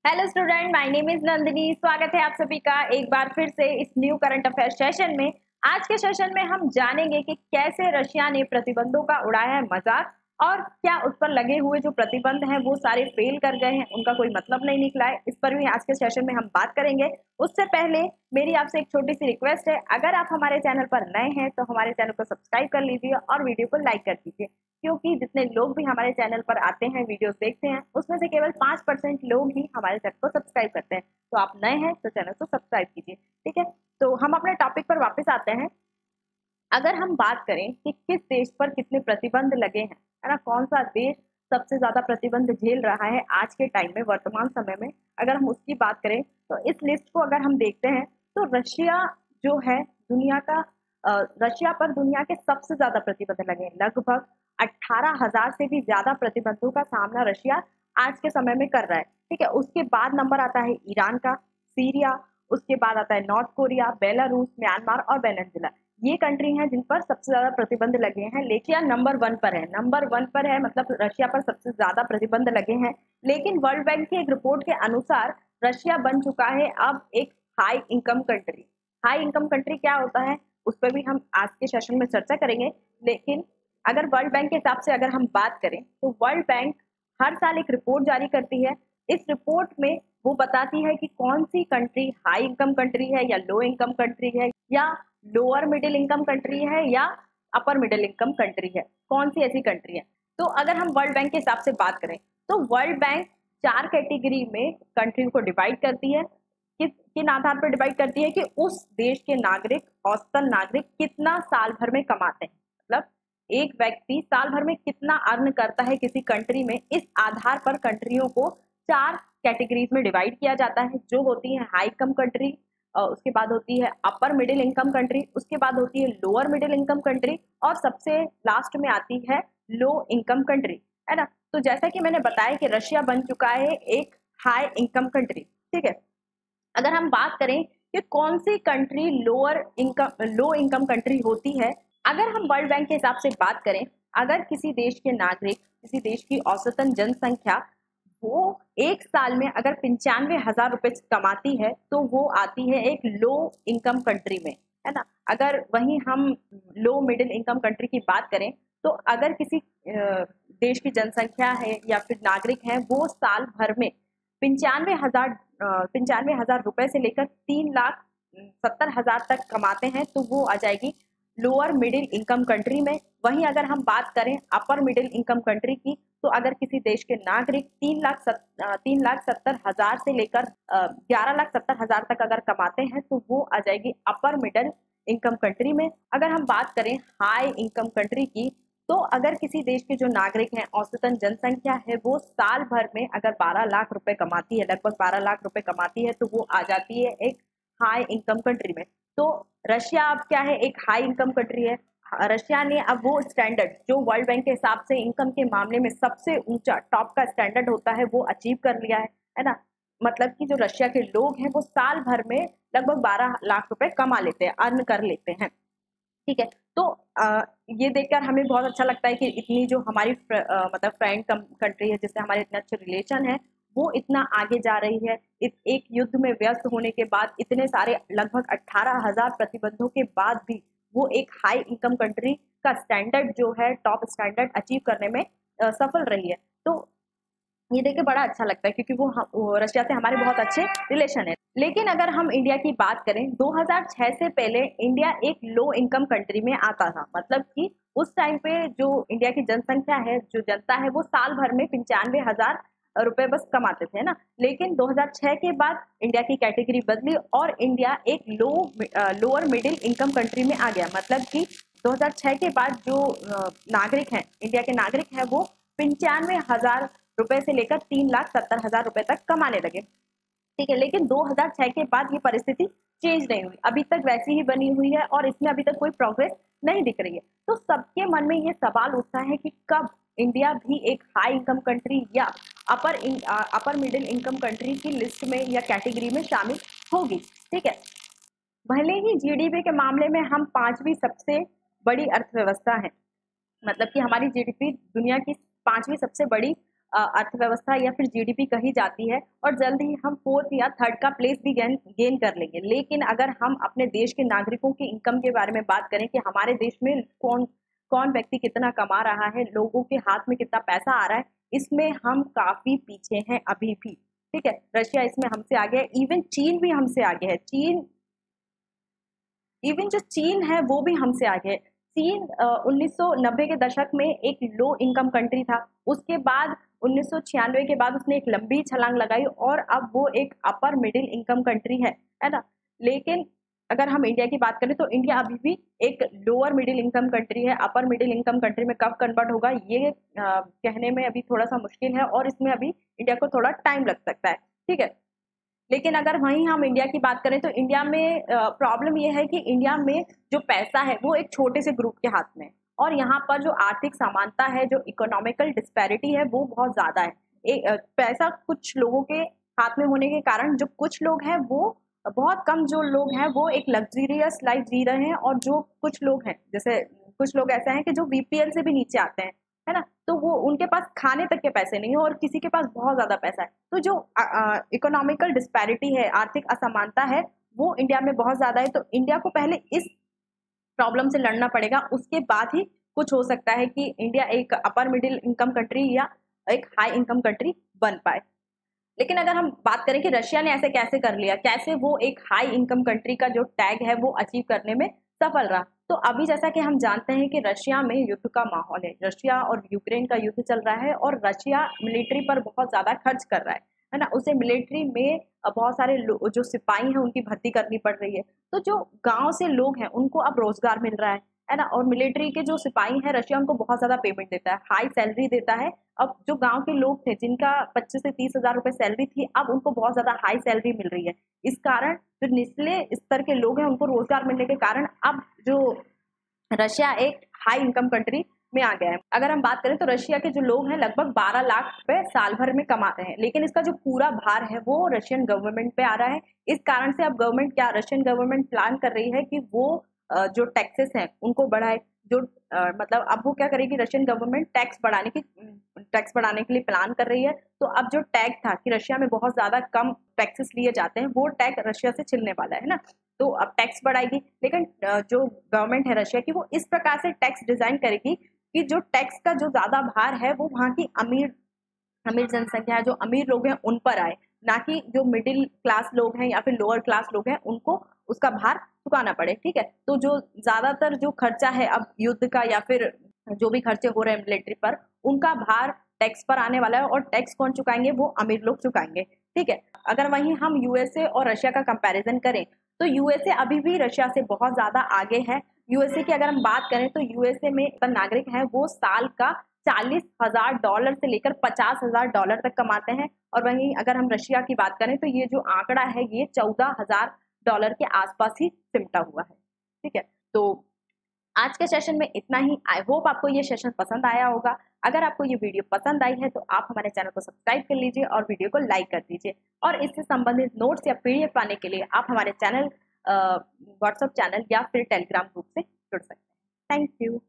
Hello student, my name is Nandini. स्वागत है आप सभी का एक बार फिर से इस न्यू करंट अफेयर सेशन में। आज के सेशन में हम जानेंगे कि कैसे रशिया ने प्रतिबंधों का उड़ाया है मजाक और क्या उस पर लगे हुए जो प्रतिबंध हैं वो सारे फेल कर गए हैं, उनका कोई मतलब नहीं निकला है। इस पर भी आज के सेशन में हम बात करेंगे। उससे पहले मेरी आपसे एक छोटी सी रिक्वेस्ट है, अगर आप हमारे चैनल पर नए हैं तो हमारे चैनल को सब्सक्राइब कर लीजिए और वीडियो को लाइक कर दीजिए, क्योंकि जितने लोग भी हमारे चैनल पर आते हैं, वीडियोस देखते हैं, उसमें से केवल 5% लोग ही हमारे चैनल को सब्सक्राइब करते हैं। तो आप नए हैं तो चैनल को सब्सक्राइब कीजिए, ठीक है। तो हम अपने टॉपिक पर वापस आते हैं। अगर हम बात करें कि किस देश पर कितने प्रतिबंध लगे हैं, है ना, कौन सा देश सबसे ज्यादा प्रतिबंध झेल रहा है आज के टाइम में, वर्तमान समय में, अगर हम उसकी बात करें तो इस लिस्ट को अगर हम देखते हैं तो रशिया जो है दुनिया का रशिया पर दुनिया के सबसे ज्यादा प्रतिबंध लगे हैं। लगभग 18,000 से भी ज्यादा प्रतिबंधों का सामना रशिया आज के समय में कर रहा है, ठीक है। उसके बाद नंबर आता है ईरान का, सीरिया, उसके बाद आता है नॉर्थ कोरिया, बेलारूस, म्यांमार और वेनेजुला। ये कंट्री हैं जिन पर सबसे ज्यादा प्रतिबंध लगे हैं। लेकिन नंबर 1 पर है, नंबर 1 पर है, मतलब रशिया पर सबसे ज्यादा प्रतिबंध लगे हैं। लेकिन वर्ल्ड बैंक की एक रिपोर्ट के अनुसार रशिया बन चुका है अब एक high income country. High income country क्या होता है उस पर भी हम आज के सेशन में चर्चा करेंगे। लेकिन अगर वर्ल्ड बैंक के हिसाब से अगर हम बात करें तो वर्ल्ड बैंक हर साल एक रिपोर्ट जारी करती है। इस रिपोर्ट में वो बताती है कि कौन सी कंट्री हाई इनकम कंट्री है या लो इनकम कंट्री है या लोअर मिडिल इनकम कंट्री है या अपर मिडिल इनकम कंट्री है, कौन सी ऐसी कंट्री है। तो अगर हम वर्ल्ड बैंक के हिसाब से बात करें तो वर्ल्ड बैंक 4 कैटेगरी में कंट्री को डिवाइड करती है। किन आधार पर डिवाइड करती है कि उस देश के नागरिक, औसतन नागरिक कितना साल भर में कमाते हैं, मतलब एक व्यक्ति साल भर में कितना अर्न करता है किसी कंट्री में। इस आधार पर कंट्रियों को 4 कैटेगरीज में डिवाइड किया जाता है, जो होती है हाई इनकम कंट्री, उसके बाद होती है अपर मिडिल इनकम कंट्री, उसके बाद होती है लोअर मिडिल इनकम कंट्री और सबसे लास्ट में आती है लो इनकम कंट्री, है ना। तो जैसा कि मैंने बताया कि रशिया बन चुका है एक हाई इनकम कंट्री, ठीक है। अगर हम बात करें कि कौन सी कंट्री लो इनकम कंट्री होती है, अगर हम वर्ल्ड बैंक के हिसाब से बात करें, अगर किसी देश के नागरिक, किसी देश की औसतन जनसंख्या वो एक साल में अगर 95,000 रुपए कमाती है तो वो आती है एक लो इनकम कंट्री में, है ना। अगर वहीं हम लो मिडिल इनकम कंट्री की बात करें तो अगर किसी देश की जनसंख्या है या फिर नागरिक है वो साल भर में 95,000 रुपए से लेकर 3,70,000 तक कमाते हैं तो वो आ जाएगी लोअर मिडिल इनकम कंट्री में। वहीं अगर हम बात करें अपर मिडिल इनकम कंट्री की तो अगर किसी देश के नागरिक 3,70,000 से लेकर 11,70,000 तक अगर कमाते हैं तो वो आ जाएगी अपर मिडिल इनकम कंट्री में। अगर हम बात करें हाई इनकम कंट्री की तो अगर किसी देश के जो नागरिक हैं, औसतन जनसंख्या है, वो साल भर में अगर 12 लाख रुपए कमाती है, लगभग 12 लाख रुपए कमाती है तो वो आ जाती है एक हाई इनकम कंट्री में। तो रशिया अब क्या है, एक हाई इनकम कंट्री है। रशिया ने अब वो स्टैंडर्ड जो वर्ल्ड बैंक के हिसाब से इनकम के मामले में सबसे ऊंचा टॉप का स्टैंडर्ड होता है वो अचीव कर लिया है ना। मतलब कि जो रशिया के लोग हैं वो साल भर में लगभग 12 लाख रुपए कमा लेते हैं, अर्न कर लेते हैं, ठीक है। तो ये देखकर हमें बहुत अच्छा लगता है कि इतनी जो हमारी मतलब फ्रेंड कंट्री है जिससे हमारे इतने अच्छे रिलेशन है वो इतना आगे जा रही है। एक युद्ध में व्यस्त होने के बाद इतने सारे लगभग 18,000 प्रतिबंधों के बाद भी वो एक हाई इनकम कंट्री का स्टैंडर्ड जो है, टॉप स्टैंडर्ड अचीव करने में सफल रही है। तो ये देख के बड़ा अच्छा लगता है क्योंकि वो रशिया से हमारे बहुत अच्छे रिलेशन है। लेकिन अगर हम इंडिया की बात करें 2006 से पहले इंडिया एक लो इनकम कंट्री में आता था, मतलब कि उस टाइम पे जो इंडिया की जनसंख्या है, जो जनता है, वो साल भर में 95,000 रुपए बस कमाते थे ना। लेकिन 2006 के बाद इंडिया की कैटेगरी बदली और इंडिया एक लोअर मिडिल इनकम कंट्री में आ गया। मतलब कि 2006 के बाद जो नागरिक हैं, इंडिया के नागरिक हैं, वो 95,000 रुपए से लेकर 3,70,000 रुपए तक कमाने लगे, ठीक है। लेकिन 2006 के बाद ये परिस्थिति चेंज नहीं हुई, अभी तक वैसी ही बनी हुई है और इसमें अभी तक कोई प्रोग्रेस नहीं दिख रही है। तो सबके मन में ये सवाल उठता है कि कब इंडिया भी एक हाई इनकम कंट्री या अपर मिडिल इनकम कंट्री की लिस्ट में या कैटेगरी में शामिल होगी, ठीक है। भले ही जीडीपी के मामले में हम 5वीं सबसे बड़ी अर्थव्यवस्था है, मतलब कि हमारी जीडीपी दुनिया की 5वीं सबसे बड़ी अर्थव्यवस्था या फिर जीडीपी कही जाती है, और जल्द ही हम 4th या 3rd का प्लेस भी गेन कर लेंगे। लेकिन अगर हम अपने देश के नागरिकों की इनकम के बारे में बात करें कि हमारे देश में कौन कौन व्यक्ति कितना कमा रहा है, लोगों के हाथ में कितना पैसा आ रहा है, इसमें हम काफी पीछे हैं अभी भी। ठीक है, रशिया इसमें हमसे आगे है, इवन चीन भी हमसे आगे है। इवन जो चीन है वो भी हमसे आगे है। चीन 1990 के दशक में एक लो इनकम कंट्री था, उसके बाद 1996 के बाद उसने एक लंबी छलांग लगाई और अब वो एक अपर मिडिल इनकम कंट्री है ना। लेकिन अगर हम इंडिया की बात करें तो इंडिया अभी भी एक लोअर मिडिल इनकम कंट्री है। अपर मिडिल इनकम कंट्री में कब कन्वर्ट होगा ये कहने में अभी थोड़ा सा मुश्किल है, और इसमें अभी इंडिया को थोड़ा टाइम लग सकता है। ठीक है, लेकिन अगर वहीं हम इंडिया की बात करें तो इंडिया में प्रॉब्लम ये है कि इंडिया में जो पैसा है वो एक छोटे से ग्रुप के हाथ में है, और यहाँ पर जो आर्थिक समानता है, जो इकोनॉमिकल डिस्पैरिटी है वो बहुत ज्यादा है। पैसा कुछ लोगों के हाथ में होने के कारण जो कुछ लोग हैं वो बहुत कम, जो लोग हैं वो एक लग्जरियस लाइफ जी रहे हैं, और जो कुछ लोग हैं, जैसे कुछ लोग ऐसे हैं कि जो बीपीएल से भी नीचे आते हैं, है ना, तो वो उनके पास खाने तक के पैसे नहीं है और किसी के पास बहुत ज्यादा पैसा है। तो जो इकोनॉमिकल डिस्पैरिटी है, आर्थिक असमानता है, वो इंडिया में बहुत ज्यादा है। तो इंडिया को पहले इस प्रॉब्लम से लड़ना पड़ेगा, उसके बाद ही कुछ हो सकता है कि इंडिया एक अपर मिडिल इनकम कंट्री या एक हाई इनकम कंट्री बन पाए। लेकिन अगर हम बात करें कि रशिया ने ऐसे कैसे कर लिया, कैसे वो एक हाई इनकम कंट्री का जो टैग है वो अचीव करने में सफल रहा, तो अभी जैसा कि हम जानते हैं कि रशिया में युद्ध का माहौल है। रशिया और यूक्रेन का युद्ध चल रहा है और रशिया मिलिट्री पर बहुत ज्यादा खर्च कर रहा है ना। उसे मिलिट्री में बहुत सारे जो सिपाही हैं उनकी भर्ती करनी पड़ रही है। तो जो गांव से लोग हैं उनको अब रोजगार मिल रहा है ना। और मिलिट्री के जो सिपाही हैं, रशिया उनको बहुत ज्यादा पेमेंट देता है, हाई सैलरी देता है। अब जो गांव के लोग थे जिनका 25 से 30 हजार रुपए सैलरी थी, अब उनको बहुत ज्यादा हाई सैलरी मिल रही है। इस कारण जो निचले स्तर के लोग हैं उनको रोजगार मिलने के कारण अब जो रशिया एक हाई इनकम कंट्री में आ गया है। अगर हम बात करें तो रशिया के जो लोग हैं लगभग 12 लाख रुपए साल भर में कमाते हैं, लेकिन इसका जो पूरा भार है वो रशियन गवर्नमेंट पे आ रहा है। इस कारण से अब रशियन गवर्नमेंट प्लान कर रही है कि वो जो टैक्सेस हैं उनको बढ़ाए। जो मतलब अब वो क्या करेगी, रशियन गवर्नमेंट टैक्स बढ़ाने के लिए प्लान कर रही है। तो अब जो टैग था कि रशिया में बहुत ज्यादा कम टैक्सेस लिए जाते हैं, वो टैग रशिया से छिलने वाला है ना। तो अब टैक्स बढ़ाएगी, लेकिन जो गवर्नमेंट है रशिया की वो इस प्रकार से टैक्स डिजाइन करेगी कि जो टैक्स का जो ज्यादा भार है वो वहाँ की अमीर अमीर जनसंख्या है, जो अमीर लोग हैं उन पर आए, ना कि जो मिडिल क्लास लोग हैं या फिर लोअर क्लास लोग हैं उनको उसका भार चुकाना पड़े। ठीक है, तो जो ज्यादातर जो खर्चा है अब युद्ध का या फिर जो भी खर्चे हो रहे हैं मिलिट्री पर, उनका भार टैक्स पर आने वाला है, और टैक्स कौन चुकाएंगे, वो अमीर लोग चुकाएंगे। ठीक है, अगर वहीं हम यूएसए और रशिया का कंपैरिजन करें तो यूएसए अभी भी रशिया से बहुत ज्यादा आगे है। यूएसए की अगर हम बात करें तो यूएसए में नागरिक है वो साल का $40,000 से लेकर $50,000 तक कमाते हैं, और वहीं अगर हम रशिया की बात करें तो ये जो आंकड़ा है ये $14,000 के आसपास ही सिमटा हुआ है। ठीक है, तो आज के सेशन में इतना ही। आई होप आपको ये सेशन पसंद आया होगा। अगर आपको ये वीडियो पसंद आई है तो आप हमारे चैनल को सब्सक्राइब कर लीजिए और वीडियो को लाइक कर दीजिए, और इससे संबंधित नोट्स या पीडीएफ पाने के लिए आप हमारे चैनल व्हाट्सएप चैनल या फिर टेलीग्राम ग्रुप से जुड़ सकते हैं। Thank you.